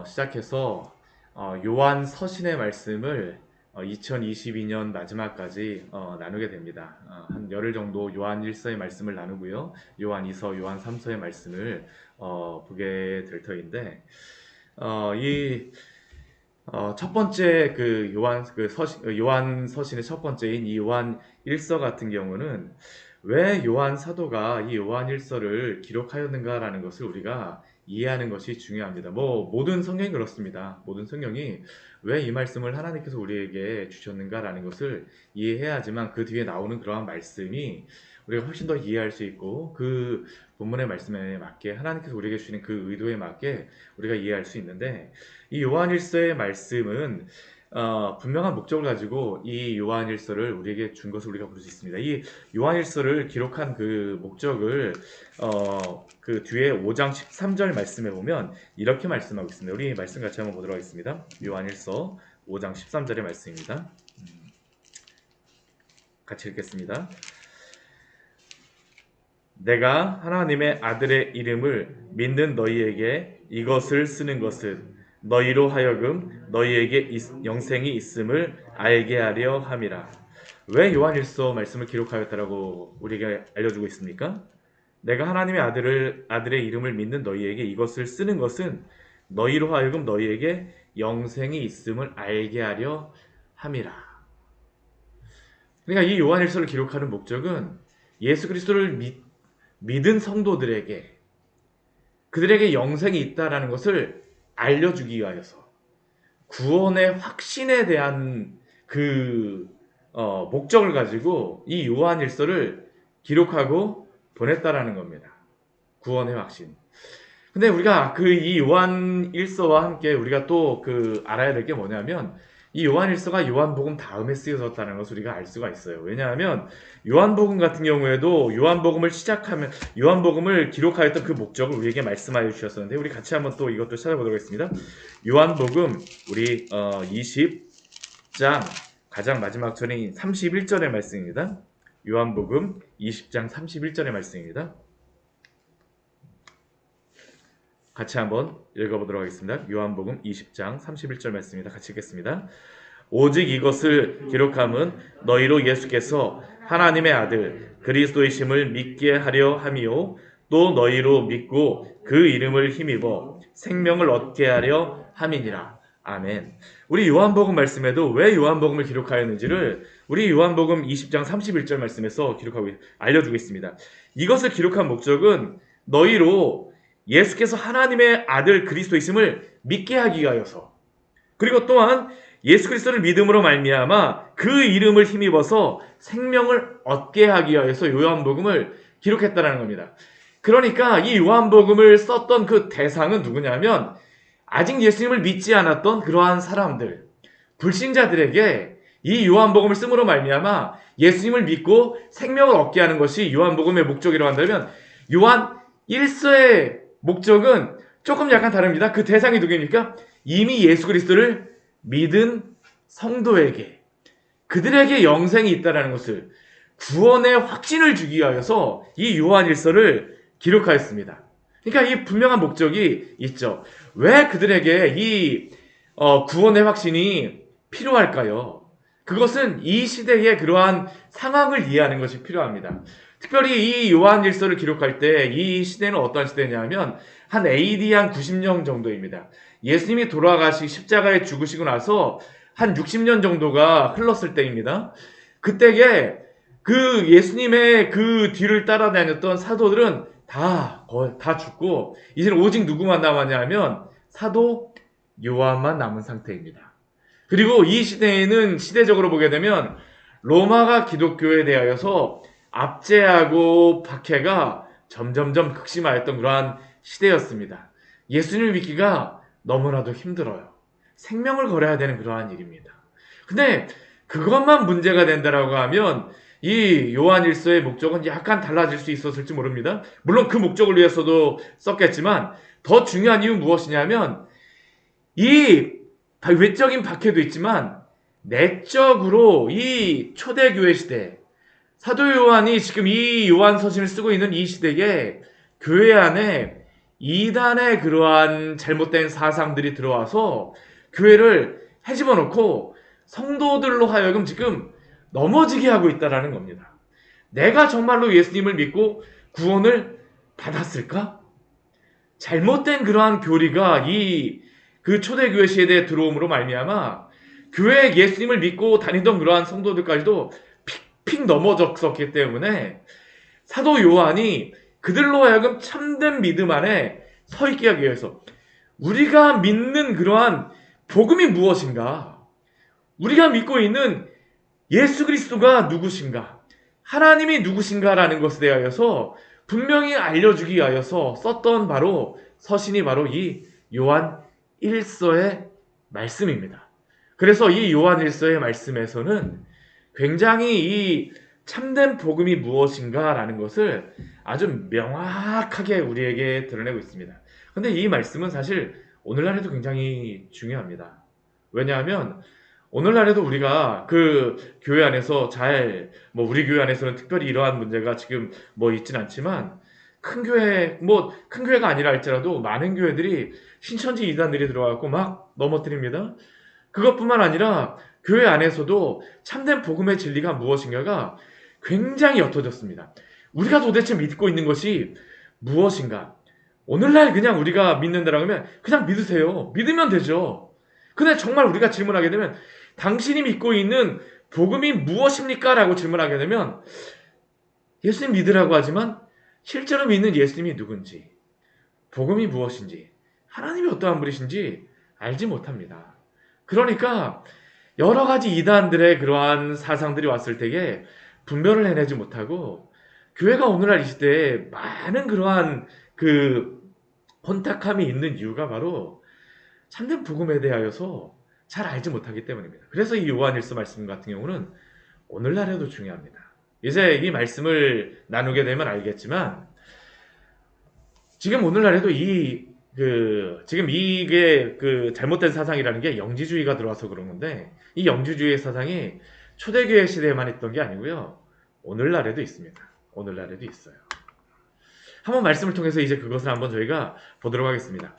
시작해서 요한 서신의 말씀을 2022년 마지막까지 나누게 됩니다. 한 열흘 정도 요한 1서의 말씀을 나누고요. 요한 2서, 요한 3서의 말씀을 보게 될 터인데 이 첫 번째 그 요한 서신의 첫 번째인 이 요한 1서 같은 경우는 왜 요한 사도가 이 요한 1서를 기록하였는가라는 것을 우리가 이해하는 것이 중요합니다. 모든 성경이 그렇습니다. 모든 성경이 왜 이 말씀을 하나님께서 우리에게 주셨는가라는 것을 이해해야 하지만 그 뒤에 나오는 그러한 말씀이 우리가 훨씬 더 이해할 수 있고 그 본문의 말씀에 맞게 하나님께서 우리에게 주시는 그 의도에 맞게 우리가 이해할 수 있는데 이 요한일서의 말씀은 분명한 목적을 가지고 이 요한일서를 우리에게 준 것을 우리가 볼 수 있습니다. 이 요한일서를 기록한 그 목적을 그 뒤에 5장 13절 말씀에 보면 이렇게 말씀하고 있습니다. 우리 말씀 같이 한번 보도록 하겠습니다. 요한일서 5장 13절의 말씀입니다. 같이 읽겠습니다. 내가 하나님의 아들의 이름을 믿는 너희에게 이것을 쓰는 것은 너희로 하여금 너희에게 영생이 있음을 알게 하려 함이라. 왜 요한일서 말씀을 기록하였다라고 우리에게 알려주고 있습니까? 내가 하나님의 아들의 이름을 믿는 너희에게 이것을 쓰는 것은 너희로 하여금 너희에게 영생이 있음을 알게 하려 함이라. 그러니까 이 요한일서를 기록하는 목적은 예수 그리스도를 믿은 성도들에게 그들에게 영생이 있다라는 것을 알려주기 위하여서 구원의 확신에 대한 그 목적을 가지고 이 요한일서를 기록하고 보냈다라는 겁니다. 구원의 확신. 근데 우리가 이 요한일서와 함께 우리가 또 알아야 될 게 뭐냐면 이 요한일서가 요한복음 다음에 쓰여졌다는 것을 우리가 알 수가 있어요. 왜냐하면 요한복음 같은 경우에도 요한복음을 기록하였던 그 목적을 우리에게 말씀하여 주셨었는데 우리 같이 한번 또 이것도 찾아보도록 하겠습니다. 요한복음 우리 20장 가장 마지막 절인 31절의 말씀입니다. 요한복음 20장 31절의 말씀입니다. 같이 한번 읽어보도록 하겠습니다. 요한복음 20장 31절 말씀입니다. 같이 읽겠습니다. 오직 이것을 기록함은 너희로 예수께서 하나님의 아들 그리스도이심을 믿게 하려 함이요 또 너희로 믿고 그 이름을 힘입어 생명을 얻게 하려 함이니라. 아멘. 우리 요한복음 말씀에도 왜 요한복음을 기록하였는지를 우리 요한복음 20장 31절 말씀에서 알려주고 있습니다. 이것을 기록한 목적은 너희로 예수께서 하나님의 아들 그리스도이심을 믿게 하기 위하여서 그리고 또한 예수 그리스도를 믿음으로 말미암아 그 이름을 힘입어서 생명을 얻게 하기 위하여서 요한복음을 기록했다는 겁니다. 그러니까 이 요한복음을 썼던 그 대상은 누구냐면 아직 예수님을 믿지 않았던 그러한 사람들, 불신자들에게 이 요한복음을 쓰므로 말미암아 예수님을 믿고 생명을 얻게 하는 것이 요한복음의 목적이라고 한다면 요한 1서의 목적은 조금 약간 다릅니다. 그 대상이 누구입니까? 이미 예수 그리스도를 믿은 성도에게 그들에게 영생이 있다는 것을 구원의 확신을 주기 위하여서 이 요한일서를 기록하였습니다. 그러니까 이 분명한 목적이 있죠. 왜 그들에게 이 구원의 확신이 필요할까요? 그것은 이 시대의 그러한 상황을 이해하는 것이 필요합니다. 특별히 이 요한일서를 기록할 때 이 시대는 어떤 시대냐면 한 AD 한 90년 정도입니다. 예수님이 돌아가시 십자가에 죽으시고 나서 한 60년 정도가 흘렀을 때입니다. 그때에 그 예수님의 그 뒤를 따라다녔던 사도들은 다 죽고 이제는 오직 누구만 남았냐면 사도 요한만 남은 상태입니다. 그리고 이 시대에는 시대적으로 보게 되면 로마가 기독교에 대하여서 압제하고 박해가 점점점 극심하였던 그러한 시대였습니다. 예수님을 믿기가 너무나도 힘들어요. 생명을 걸어야 되는 그러한 일입니다. 근데 그것만 문제가 된다라고 하면 이 요한일서의 목적은 약간 달라질 수 있었을지 모릅니다. 물론 그 목적을 위해서도 썼겠지만 더 중요한 이유는 무엇이냐면 이 외적인 박해도 있지만 내적으로 이 초대교회 시대 사도 요한이 지금 이 요한 서신을 쓰고 있는 이 시대에 교회 안에 이단의 그러한 잘못된 사상들이 들어와서 교회를 헤집어 놓고 성도들로 하여금 지금 넘어지게 하고 있다라는 겁니다. 내가 정말로 예수님을 믿고 구원을 받았을까? 잘못된 그러한 교리가 그 초대교회 시대에 들어옴으로 말미암아 교회에 예수님을 믿고 다니던 그러한 성도들까지도 픽픽 넘어졌었기 때문에 사도 요한이 그들로 하여금 참된 믿음 안에 서 있게 하기 위해서 우리가 믿는 그러한 복음이 무엇인가? 우리가 믿고 있는 예수 그리스도가 누구신가? 하나님이 누구신가라는 것에 대하여서 분명히 알려주기 위하여서 썼던 서신이 바로 이 요한 1서의 말씀입니다. 그래서 이 요한 1서의 말씀에서는 굉장히 이 참된 복음이 무엇인가라는 것을 아주 명확하게 우리에게 드러내고 있습니다. 근데 이 말씀은 사실 오늘날에도 굉장히 중요합니다. 왜냐하면 오늘날에도 우리가 그 교회 안에서 우리 교회 안에서는 특별히 이러한 문제가 지금 있진 않지만 큰 교회가 아니라 할지라도 많은 교회들이 신천지 이단들이 들어와갖고 막 넘어뜨립니다. 그것뿐만 아니라 교회 안에서도 참된 복음의 진리가 무엇인가가 굉장히 옅어졌습니다. 우리가 도대체 믿고 있는 것이 무엇인가? 오늘날 그냥 우리가 믿는다라고 하면 그냥 믿으세요. 믿으면 되죠. 근데 정말 우리가 질문하게 되면 당신이 믿고 있는 복음이 무엇입니까? 라고 질문하게 되면 예수님 믿으라고 하지만 실제로 믿는 예수님이 누군지, 복음이 무엇인지, 하나님이 어떠한 분이신지 알지 못합니다. 그러니까 여러 가지 이단들의 그러한 사상들이 왔을 때에 분별을 해내지 못하고 교회가 오늘날 이 시대에 많은 그러한 혼탁함이 있는 이유가 바로 참된 복음에 대하여서 잘 알지 못하기 때문입니다. 그래서 이 요한일서 말씀 같은 경우는 오늘날에도 중요합니다. 이제 이 말씀을 나누게 되면 알겠지만 지금 오늘날에도 지금 이게 잘못된 사상이라는 게 영지주의가 들어와서 그런 건데 이 영지주의 사상이 초대교회 시대에만 있던 게 아니고요. 오늘날에도 있습니다. 오늘날에도 있어요. 한번 말씀을 통해서 이제 그것을 한번 저희가 보도록 하겠습니다.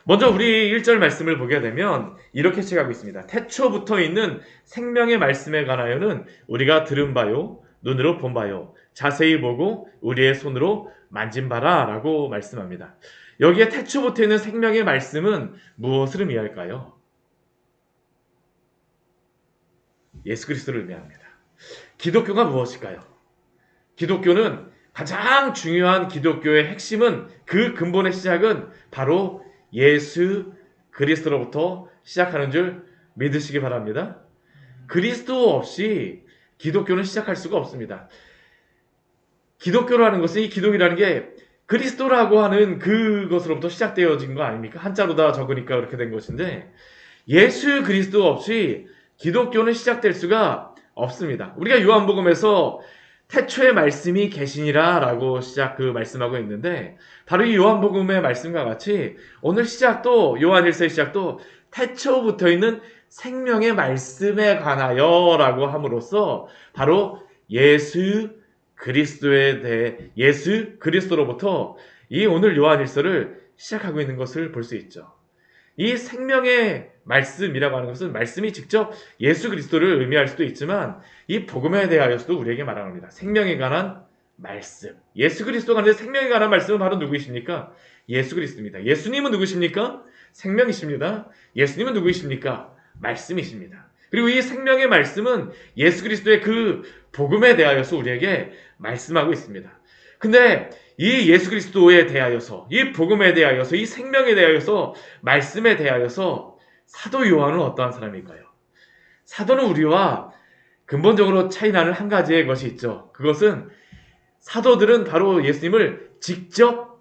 먼저 우리 1절 말씀을 보게 되면 이렇게 시작하고 있습니다. 태초부터 있는 생명의 말씀에 관하여는 우리가 들은 바요, 눈으로 본 바요, 자세히 보고 우리의 손으로 만진 바라 라고 말씀합니다. 여기에 태초부터 있는 생명의 말씀은 무엇을 의미할까요? 예수 그리스도를 의미합니다. 기독교가 무엇일까요? 기독교는 가장 중요한 기독교의 핵심은 그 근본의 시작은 바로 예수 그리스도로부터 시작하는 줄 믿으시기 바랍니다. 그리스도 없이 기독교는 시작할 수가 없습니다. 기독교라는 것은 이 기독이라는 게 그리스도라고 하는 그것으로부터 시작되어진 거 아닙니까? 한자로 다 적으니까 그렇게 된 것인데 예수 그리스도 없이 기독교는 시작될 수가 없습니다. 우리가 요한복음에서 태초의 말씀이 계시니라 라고 말씀하고 있는데 바로 이 요한복음의 말씀과 같이 오늘 시작도 요한일서의 시작도 태초부터 있는 생명의 말씀에 관하여 라고 함으로써 바로 예수 그리스도로부터 이 오늘 요한일서를 시작하고 있는 것을 볼 수 있죠. 이 생명의 말씀이라고 하는 것은 말씀이 직접 예수 그리스도를 의미할 수도 있지만 이 복음에 대하여서도 우리에게 말합니다. 생명에 관한 말씀. 예수 그리스도가 하는데 생명에 관한 말씀은 바로 누구이십니까? 예수 그리스도입니다. 예수님은 누구십니까? 생명이십니다. 예수님은 누구이십니까? 말씀이십니다. 그리고 이 생명의 말씀은 예수 그리스도의 그 복음에 대하여서 우리에게 말씀하고 있습니다. 근데 이 예수 그리스도에 대하여서, 이 복음에 대하여서, 이 생명에 대하여서, 말씀에 대하여서 사도 요한은 어떠한 사람일까요? 사도는 우리와 근본적으로 차이 나는 한 가지의 것이 있죠. 그것은 사도들은 바로 예수님을 직접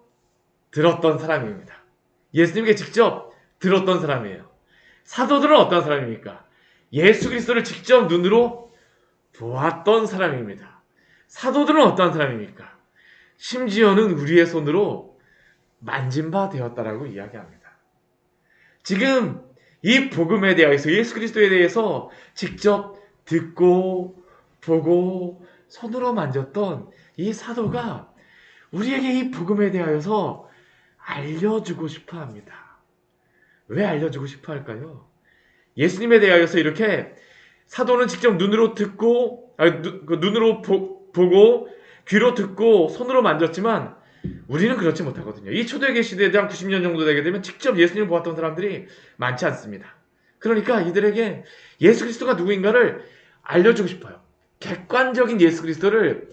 들었던 사람입니다. 예수님께 직접 들었던 사람이에요. 사도들은 어떤 사람입니까? 예수 그리스도를 직접 눈으로 보았던 사람입니다. 사도들은 어떤 사람입니까? 심지어는 우리의 손으로 만진 바 되었다라고 이야기합니다. 지금 이 복음에 대해서 예수 그리스도에 대해서 직접 듣고 보고 손으로 만졌던 이 사도가 우리에게 이 복음에 대하여서 알려주고 싶어 합니다. 왜 알려주고 싶어 할까요? 예수님에 대하여서 이렇게 사도는 직접 눈으로 듣고, 눈으로 보고, 귀로 듣고, 손으로 만졌지만, 우리는 그렇지 못하거든요. 이 초대교회 시대에 대한 90년 정도 되게 되면 직접 예수님을 보았던 사람들이 많지 않습니다. 그러니까 이들에게 예수 그리스도가 누구인가를 알려주고 싶어요. 객관적인 예수 그리스도를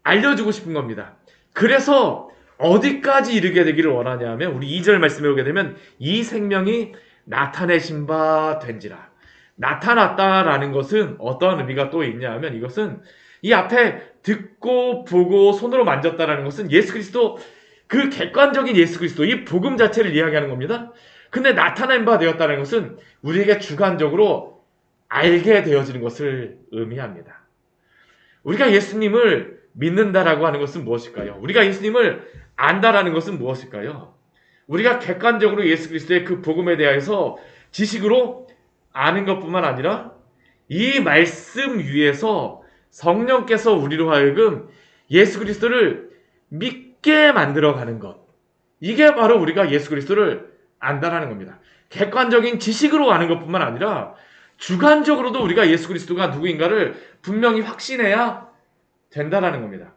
알려주고 싶은 겁니다. 그래서 어디까지 이르게 되기를 원하냐 하면 우리 2절 말씀에 오게 되면 이 생명이 나타내신 바 된지라. 나타났다라는 것은 어떠한 의미가 또 있냐 하면 이것은 이 앞에 듣고 보고 손으로 만졌다라는 것은 예수 그리스도 그 객관적인 예수 그리스도 이 복음 자체를 이야기하는 겁니다. 근데 나타낸 바 되었다는 것은 우리에게 주관적으로 알게 되어지는 것을 의미합니다. 우리가 예수님을 믿는다라고 하는 것은 무엇일까요? 우리가 예수님을 안다라는 것은 무엇일까요? 우리가 객관적으로 예수 그리스도의 그 복음에 대해서 지식으로 아는 것뿐만 아니라 이 말씀 위에서 성령께서 우리로 하여금 예수 그리스도를 믿게 만들어가는 것. 이게 바로 우리가 예수 그리스도를 안다라는 겁니다. 객관적인 지식으로 아는 것뿐만 아니라 주관적으로도 우리가 예수 그리스도가 누구인가를 분명히 확신해야 된다라는 겁니다.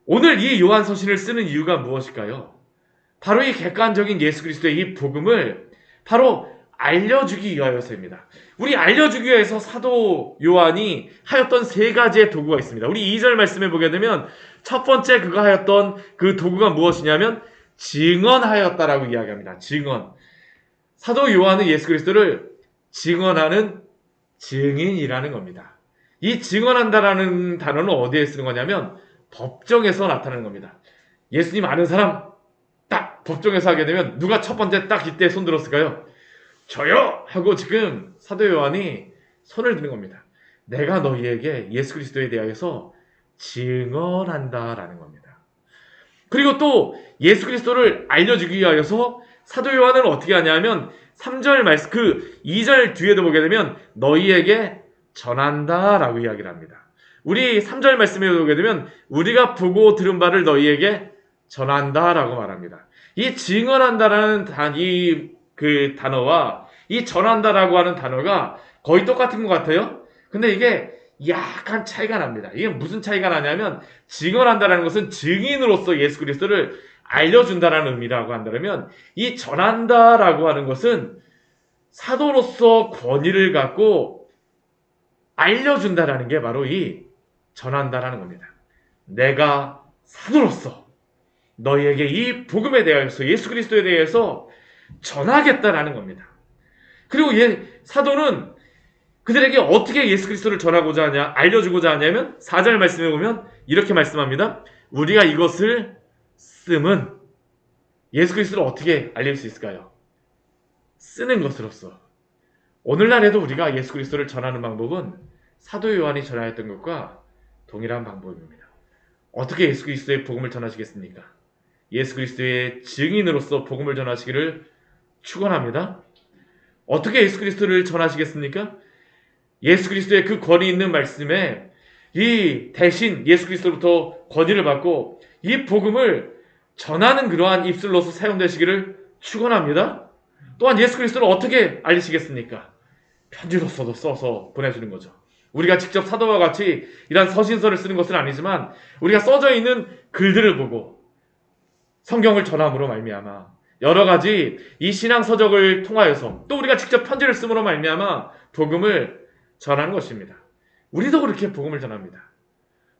오늘 이 요한서신을 쓰는 이유가 무엇일까요? 바로 이 객관적인 예수 그리스도의 이 복음을 바로 알려주기 위하여서입니다. 우리 알려주기 위해서 사도 요한이 하였던 세 가지의 도구가 있습니다. 우리 2절 말씀에 보게 되면 첫 번째 그가 하였던 그 도구가 무엇이냐면 증언하였다라고 이야기합니다. 증언. 사도 요한은 예수 그리스도를 증언하는 증인이라는 겁니다. 이 증언한다라는 단어는 어디에 쓰는 거냐면 법정에서 나타나는 겁니다. 예수님 아는 사람 딱 법정에서 하게 되면 누가 첫 번째 딱 이때 손 들었을까요? 저요! 하고 지금 사도 요한이 손을 드는 겁니다. 내가 너희에게 예수 그리스도에 대하여서 증언한다라는 겁니다. 그리고 또 예수 그리스도를 알려주기 위하여서 사도 요한은 어떻게 하냐면 3절 말씀, 그 2절 뒤에도 보게 되면 너희에게 전한다라고 이야기를 합니다. 우리 3절 말씀에 보게 되면 우리가 보고 들은 바를 너희에게 전한다라고 말합니다. 이 증언한다라는 그 단어와 이 전한다라고 하는 단어가 거의 똑같은 것 같아요. 근데 이게 약간 차이가 납니다. 이게 무슨 차이가 나냐면 증언한다라는 것은 증인으로서 예수 그리스도를 알려준다라는 의미라고 한다면 이 전한다라고 하는 것은 사도로서 권위를 갖고 알려준다라는 게 바로 이 전한다라는 겁니다. 내가 사도로서 너희에게 이 복음에 대해서 예수 그리스도에 대해서 전하겠다라는 겁니다. 그리고 사도는 그들에게 어떻게 예수 그리스도를 전하고자 하냐, 알려주고자 하냐면 4절 말씀에 보면 이렇게 말씀합니다. 우리가 이것을 쓰면 예수 그리스도를 어떻게 알릴 수 있을까요? 쓰는 것으로서. 오늘날에도 우리가 예수 그리스도를 전하는 방법은 사도 요한이 전하였던 것과 동일한 방법입니다. 어떻게 예수 그리스도의 복음을 전하시겠습니까? 예수 그리스도의 증인으로서 복음을 전하시기를 축원합니다. 어떻게 예수 그리스도를 전하시겠습니까? 예수 그리스도의 그 권위 있는 말씀에 이 대신 예수 그리스도로부터 권위를 받고 이 복음을 전하는 그러한 입술로서 사용되시기를 축원합니다. 또한 예수 그리스도를 어떻게 알리시겠습니까? 편지로서도 써서 보내주는 거죠. 우리가 직접 사도와 같이 이런 서신서를 쓰는 것은 아니지만 우리가 써져 있는 글들을 보고 성경을 전함으로 말미암아 여러 가지 이 신앙 서적을 통하여서 또 우리가 직접 편지를 쓰므로 말미암아 복음을 전하는 것입니다. 우리도 그렇게 복음을 전합니다.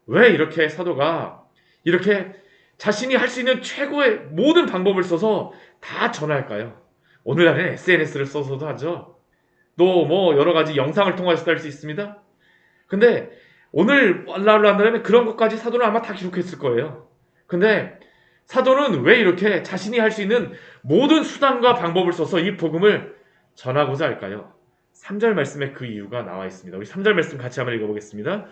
왜 이렇게 사도가 이렇게 자신이 할 수 있는 최고의 모든 방법을 써서 다 전할까요? 오늘날에는 SNS를 써서도 하죠. 또 뭐 여러 가지 영상을 통해서도 할 수 있습니다. 근데 오늘날로 한다면 그런 것까지 사도는 아마 다 기록했을 거예요. 근데 사도는 왜 이렇게 자신이 할 수 있는 모든 수단과 방법을 써서 이 복음을 전하고자 할까요? 3절 말씀에 그 이유가 나와 있습니다. 우리 3절 말씀 같이 한번 읽어보겠습니다.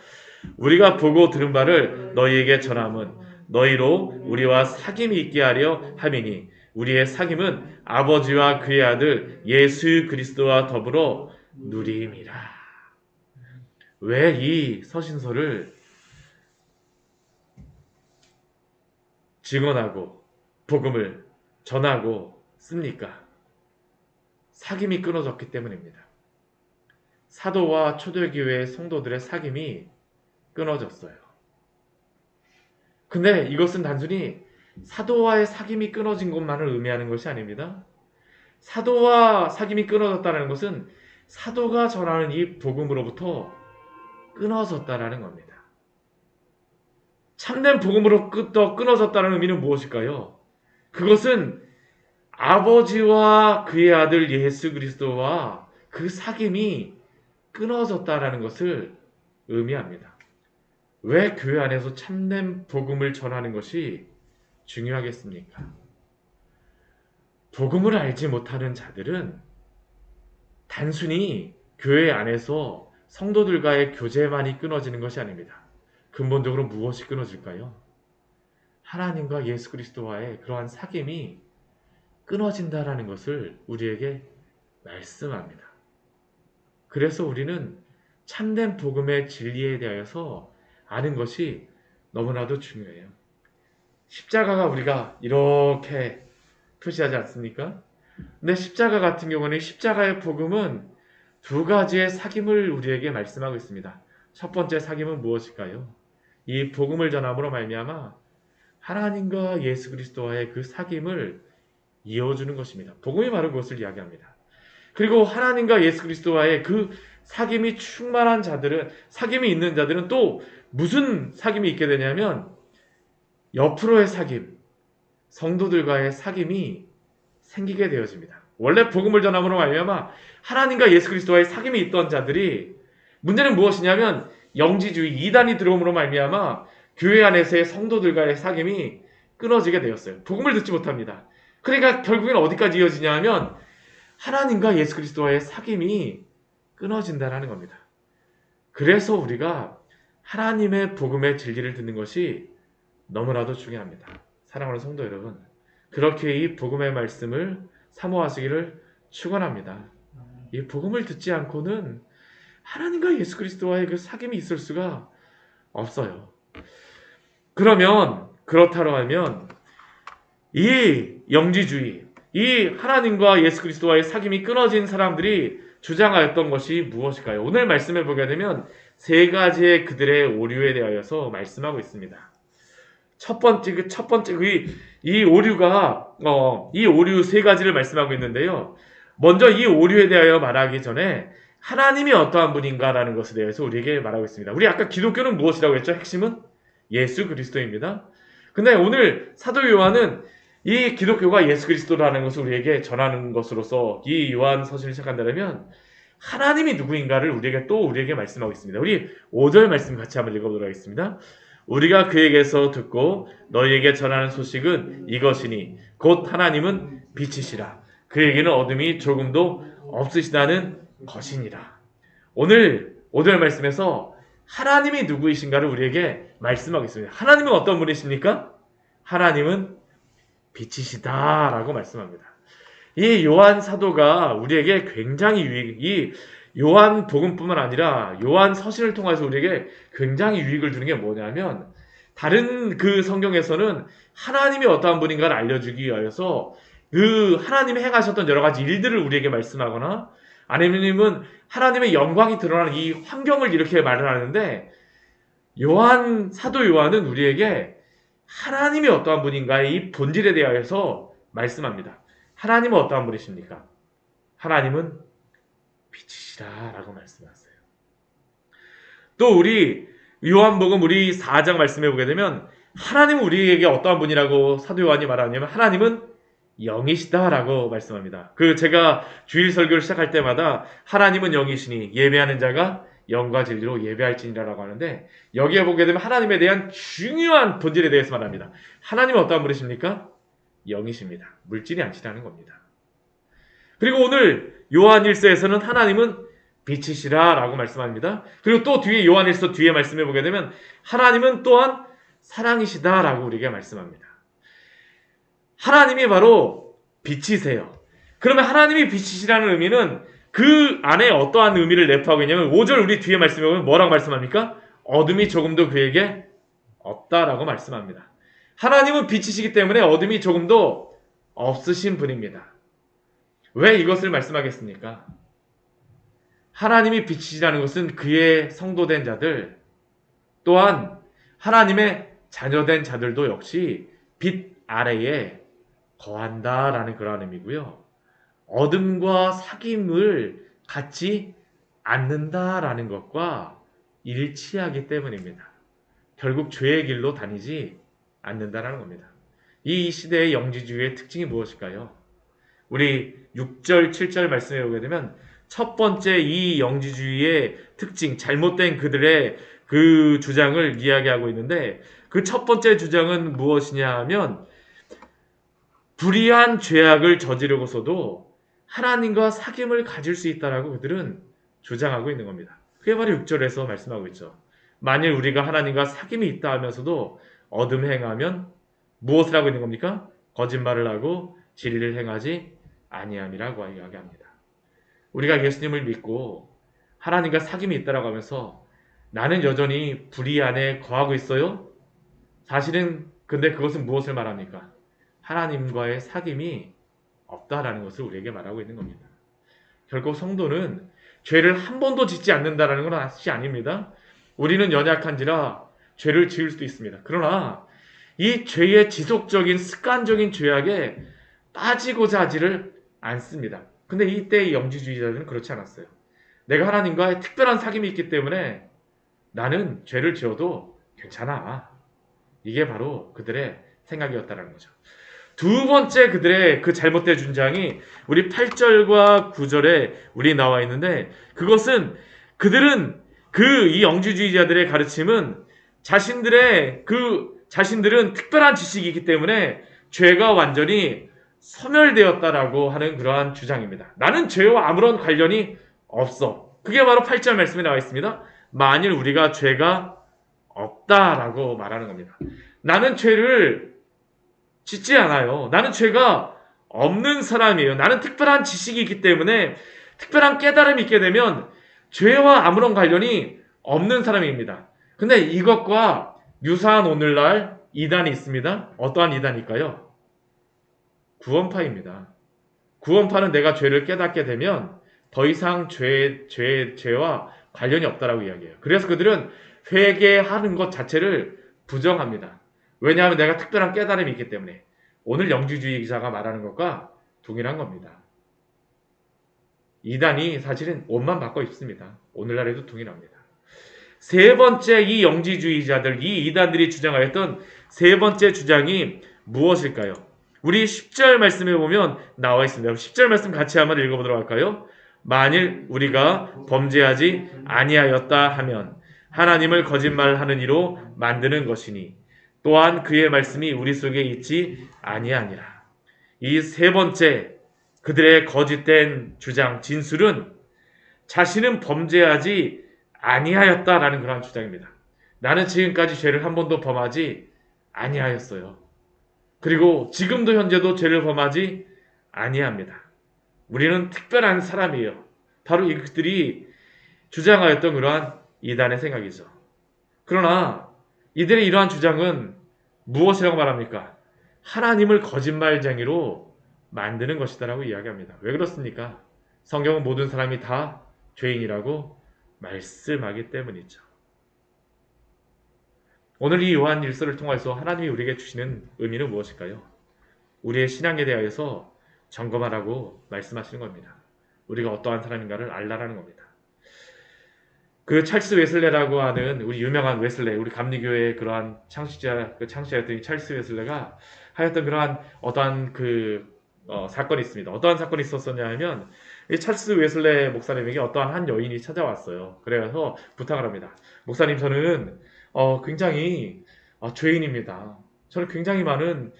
우리가 보고 들은 바를 너희에게 전함은 너희로 우리와 사귐이 있게 하려 함이니 우리의 사귐은 아버지와 그의 아들 예수 그리스도와 더불어 누림이라. 왜 이 서신서를 증언하고 복음을 전하고 씁니까? 사귐이 끊어졌기 때문입니다. 사도와 초대교회 성도들의 사귐이 끊어졌어요. 근데 이것은 단순히 사도와의 사귐이 끊어진 것만을 의미하는 것이 아닙니다. 사도와 사귐이 끊어졌다는 것은 사도가 전하는 이 복음으로부터 끊어졌다라는 겁니다. 참된 복음으로부터 끊어졌다는 의미는 무엇일까요? 그것은 아버지와 그의 아들 예수 그리스도와 그 사귐이 끊어졌다라는 것을 의미합니다. 왜 교회 안에서 참된 복음을 전하는 것이 중요하겠습니까? 복음을 알지 못하는 자들은 단순히 교회 안에서 성도들과의 교제만이 끊어지는 것이 아닙니다. 근본적으로 무엇이 끊어질까요? 하나님과 예수 그리스도와의 그러한 사귐이 끊어진다라는 것을 우리에게 말씀합니다. 그래서 우리는 참된 복음의 진리에 대하여서 아는 것이 너무나도 중요해요. 십자가가 우리가 이렇게 표시하지 않습니까? 근데 십자가 같은 경우는 십자가의 복음은 두 가지의 사귐을 우리에게 말씀하고 있습니다. 첫 번째 사귐은 무엇일까요? 이 복음을 전함으로 말미암아 하나님과 예수 그리스도와의 그 사귐을 이어주는 것입니다. 복음이 바로 그것을 이야기합니다. 그리고 하나님과 예수 그리스도와의 그 사귐이 충만한 자들은, 사귐이 있는 자들은 또 무슨 사귐이 있게 되냐면 옆으로의 사귐, 성도들과의 사귐이 생기게 되어집니다. 원래 복음을 전함으로 말미암아 하나님과 예수 그리스도와의 사귐이 있던 자들이, 문제는 무엇이냐면 영지주의 이단이 들어옴으로 말미암아 교회 안에서의 성도들과의 사귐이 끊어지게 되었어요. 복음을 듣지 못합니다. 그러니까 결국엔 어디까지 이어지냐 하면 하나님과 예수 그리스도와의 사귐이 끊어진다는 겁니다. 그래서 우리가 하나님의 복음의 진리를 듣는 것이 너무나도 중요합니다. 사랑하는 성도 여러분, 그렇게 이 복음의 말씀을 사모하시기를 축원합니다. 이 복음을 듣지 않고는 하나님과 예수 그리스도와의 그 사귐이 있을 수가 없어요. 그러면 그렇다고 하면 이 영지주의, 이 하나님과 예수 그리스도와의 사귐이 끊어진 사람들이 주장하였던 것이 무엇일까요? 오늘 말씀해 보게 되면 세 가지의 그들의 오류에 대하여서 말씀하고 있습니다. 첫 번째 이 오류가 이 오류 세 가지를 말씀하고 있는데요. 먼저 이 오류에 대하여 말하기 전에 하나님이 어떠한 분인가라는 것에 대해서 우리에게 말하고 있습니다. 우리 아까 기독교는 무엇이라고 했죠? 핵심은 예수 그리스도입니다. 근데 오늘 사도 요한은 이 기독교가 예수 그리스도라는 것을 우리에게 전하는 것으로서 이 요한 서신을 시작한다면 하나님이 누구인가를 우리에게 말씀하고 있습니다. 우리 5절 말씀 같이 한번 읽어보도록 하겠습니다. 우리가 그에게서 듣고 너희에게 전하는 소식은 이것이니 곧 하나님은 빛이시라. 그에게는 어둠이 조금도 없으시다는 것이니라. 오늘 5절 말씀에서 하나님이 누구이신가를 우리에게 말씀하고 있습니다. 하나님은 어떤 분이십니까? 하나님은 빛이시다라고 말씀합니다. 이 요한 사도가 우리에게 굉장히 이 요한 복음뿐만 아니라 요한 서신을 통해서 우리에게 굉장히 유익을 주는 게 뭐냐면, 다른 그 성경에서는 하나님이 어떠한 분인가를 알려주기 위하여서 그 하나님이 행하셨던 여러 가지 일들을 우리에게 말씀하거나 아니면 하나님의 영광이 드러나는 이 환경을 이렇게 말을 하는데, 사도 요한은 우리에게 하나님이 어떠한 분인가의 이 본질에 대하여서 말씀합니다. 하나님은 어떠한 분이십니까? 하나님은 빛이시라라고 말씀하세요. 또 우리 요한복음 우리 4장 말씀해 보게 되면 하나님은 우리에게 어떠한 분이라고 사도 요한이 말하냐면 하나님은 영이시다라고 말씀합니다. 제가 주일 설교를 시작할 때마다 하나님은 영이시니 예배하는 자가 영과 진리로 예배할지니라라고 하는데, 여기에 보게 되면 하나님에 대한 중요한 본질에 대해서 말합니다. 하나님은 어떠한 분이십니까? 영이십니다. 물질이 아니시라는 겁니다. 그리고 오늘 요한 1서에서는 하나님은 빛이시라라고 말씀합니다. 그리고 또 뒤에 요한 1서 뒤에 말씀해 보게 되면 하나님은 또한 사랑이시다라고 우리에게 말씀합니다. 하나님이 바로 빛이세요. 그러면 하나님이 빛이시라는 의미는 그 안에 어떠한 의미를 내포하고 있냐면 5절 우리 뒤에 말씀해 보면 뭐라고 말씀합니까? 어둠이 조금도 그에게 없다라고 말씀합니다. 하나님은 빛이시기 때문에 어둠이 조금도 없으신 분입니다. 왜 이것을 말씀하겠습니까? 하나님이 빛이시라는 것은 그의 성도된 자들, 또한 하나님의 자녀된 자들도 역시 빛 아래에 거한다라는 그런 의미고요. 어둠과 사귐을 갖지 않는다라는 것과 일치하기 때문입니다. 결국 죄의 길로 다니지 않는다라는 겁니다. 이 시대의 영지주의의 특징이 무엇일까요? 우리 6절, 7절 말씀에 보게 되면 첫 번째 이 영지주의의 특징, 잘못된 그들의 그 주장을 이야기하고 있는데 그 첫 번째 주장은 무엇이냐 하면 불의한 죄악을 저지르고서도 하나님과 사귐을 가질 수 있다라고 그들은 주장하고 있는 겁니다. 그게 바로 6절에서 말씀하고 있죠. 만일 우리가 하나님과 사귐이 있다 하면서도 어둠 행하면 무엇을 하고 있는 겁니까? 거짓말을 하고 진리를 행하지 아니함이라고 이야기합니다. 우리가 예수님을 믿고 하나님과 사귐이 있다라고 하면서 나는 여전히 불의 안에 거하고 있어요? 사실은 근데 그것은 무엇을 말합니까? 하나님과의 사귐이 없다라는 것을 우리에게 말하고 있는 겁니다. 결국 성도는 죄를 한 번도 짓지 않는다라는 건 사실 아닙니다. 우리는 연약한지라 죄를 지을 수도 있습니다. 그러나 이 죄의 지속적인 습관적인 죄악에 빠지고자 하지를 않습니다. 근데 이때의 영지주의자들은 그렇지 않았어요. 내가 하나님과의 특별한 사귐이 있기 때문에 나는 죄를 지어도 괜찮아. 이게 바로 그들의 생각이었다는 거죠. 두 번째 그들의 그 잘못된 주장이 우리 8절과 9절에 우리 나와 있는데 그것은 그들은 이 영지주의자들의 가르침은 자신들은 특별한 지식이기 때문에 죄가 완전히 소멸되었다라고 하는 그러한 주장입니다. 나는 죄와 아무런 관련이 없어. 그게 바로 8절 말씀에 나와 있습니다. 만일 우리가 죄가 없다라고 말하는 겁니다. 나는 죄를 짓지 않아요. 나는 죄가 없는 사람이에요. 나는 특별한 지식이 있기 때문에 특별한 깨달음이 있게 되면 죄와 아무런 관련이 없는 사람입니다. 근데 이것과 유사한 오늘날 이단이 있습니다. 어떠한 이단일까요? 구원파입니다. 구원파는 내가 죄를 깨닫게 되면 더 이상 죄와 관련이 없다라고 이야기해요. 그래서 그들은 회개하는 것 자체를 부정합니다. 왜냐하면 내가 특별한 깨달음이 있기 때문에. 오늘 영지주의 기자가 말하는 것과 동일한 겁니다. 이단이 사실은 옷만 바꿔 입습니다. 오늘날에도 동일합니다. 세 번째 이 영지주의자들, 이 이단들이 주장하였던 세 번째 주장이 무엇일까요? 우리 10절 말씀에 보면 나와 있습니다. 10절 말씀 같이 한번 읽어보도록 할까요? 만일 우리가 범죄하지 아니하였다 하면 하나님을 거짓말하는 이로 만드는 것이니 또한 그의 말씀이 우리 속에 있지 아니하니라. 이 세 번째 그들의 거짓된 주장, 진술은 자신은 범죄하지 아니하였다라는 그러한 주장입니다. 나는 지금까지 죄를 한 번도 범하지 아니하였어요. 그리고 지금도 현재도 죄를 범하지 아니합니다. 우리는 특별한 사람이에요. 바로 이들이 주장하였던 그러한 이단의 생각이죠. 그러나 이들의 이러한 주장은 무엇이라고 말합니까? 하나님을 거짓말쟁이로 만드는 것이다라고 이야기합니다. 왜 그렇습니까? 성경은 모든 사람이 다 죄인이라고 말씀하기 때문이죠. 오늘 이 요한 일서를 통해서 하나님이 우리에게 주시는 의미는 무엇일까요? 우리의 신앙에 대하여서 점검하라고 말씀하시는 겁니다. 우리가 어떠한 사람인가를 알라라는 겁니다. 그 찰스 웨슬레라고 하는 우리 유명한 웨슬레, 우리 감리교회의 그러한 창시자였던 이 찰스 웨슬레가 하였던 그러한 어떠한 사건이 있습니다. 어떠한 사건이 있었었냐 하면 이 찰스 웨슬레 목사님에게 어떠한 한 여인이 찾아왔어요. 그래서 부탁을 합니다. 목사님, 저는 굉장히 죄인입니다. 저는 굉장히 많은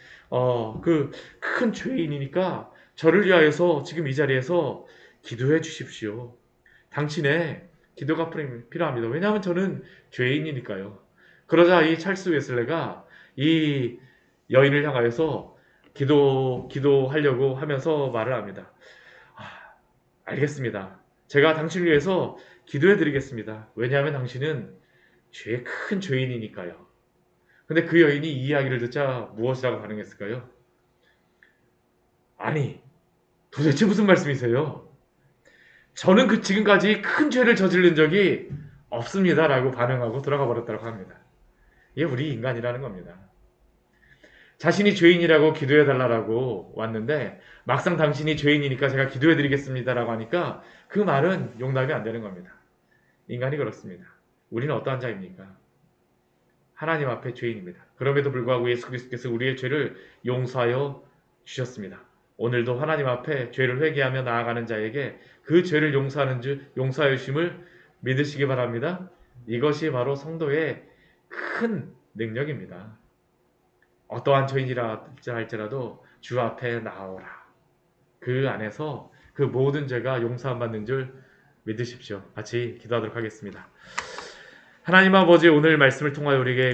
큰 죄인이니까 저를 위하여서 지금 이 자리에서 기도해 주십시오. 당신의 기도가 필요합니다. 왜냐하면 저는 죄인이니까요. 그러자 이 찰스 웨슬레가 이 여인을 향하여서 기도하려고 하면서 말을 합니다. 알겠습니다. 제가 당신을 위해서 기도해 드리겠습니다. 왜냐하면 당신은 큰 죄인이니까요. 근데 그 여인이 이 이야기를 듣자 무엇이라고 반응했을까요? 아니, 도대체 무슨 말씀이세요? 저는 지금까지 큰 죄를 저지른 적이 없습니다라고 반응하고 돌아가 버렸다고 합니다. 이게 우리 인간이라는 겁니다. 자신이 죄인이라고 기도해 달라고 왔는데 막상 당신이 죄인이니까 제가 기도해 드리겠습니다라고 하니까 그 말은 용납이 안 되는 겁니다. 인간이 그렇습니다. 우리는 어떠한 자입니까? 하나님 앞에 죄인입니다. 그럼에도 불구하고 예수 그리스도께서 우리의 죄를 용서하여 주셨습니다. 오늘도 하나님 앞에 죄를 회개하며 나아가는 자에게 그 죄를 용서하여 주심을 믿으시기 바랍니다. 이것이 바로 성도의 큰 능력입니다. 어떠한 죄인이라 할지라도 주 앞에 나오라. 그 안에서 그 모든 죄가 용서함 받는 줄 믿으십시오. 같이 기도하도록 하겠습니다. 하나님 아버지, 오늘 말씀을 통하여 우리에게